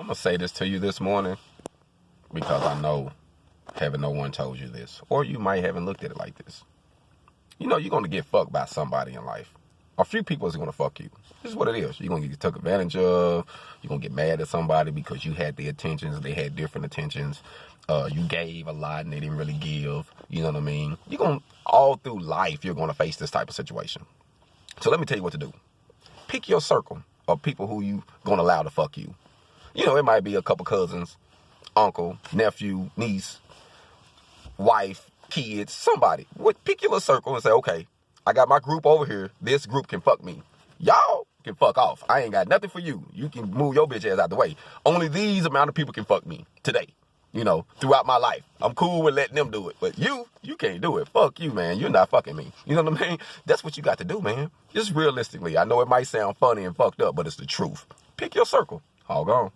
I'm going to say this to you this morning because I know haven't no one told you this, or you might haven't looked at it like this. You know, you're going to get fucked by somebody in life. A few people is going to fuck you. This is what it is. You're going to get took advantage of. You're going to get mad at somebody because you had the attentions. They had different attentions. You gave a lot and they didn't really give. You know what I mean? You're going to, all through life, you're going to face this type of situation. So let me tell you what to do. Pick your circle of people who you going to allow to fuck you. You know, it might be a couple cousins, uncle, nephew, niece, wife, kids, somebody. Pick your little circle and say, okay, I got my group over here. This group can fuck me. Y'all can fuck off. I ain't got nothing for you. You can move your bitch ass out the way. Only these amount of people can fuck me today. You know, throughout my life. I'm cool with letting them do it. But you can't do it. Fuck you, man. You're not fucking me. You know what I mean? That's what you got to do, man. Just realistically. I know it might sound funny and fucked up, but it's the truth. Pick your circle. All gone.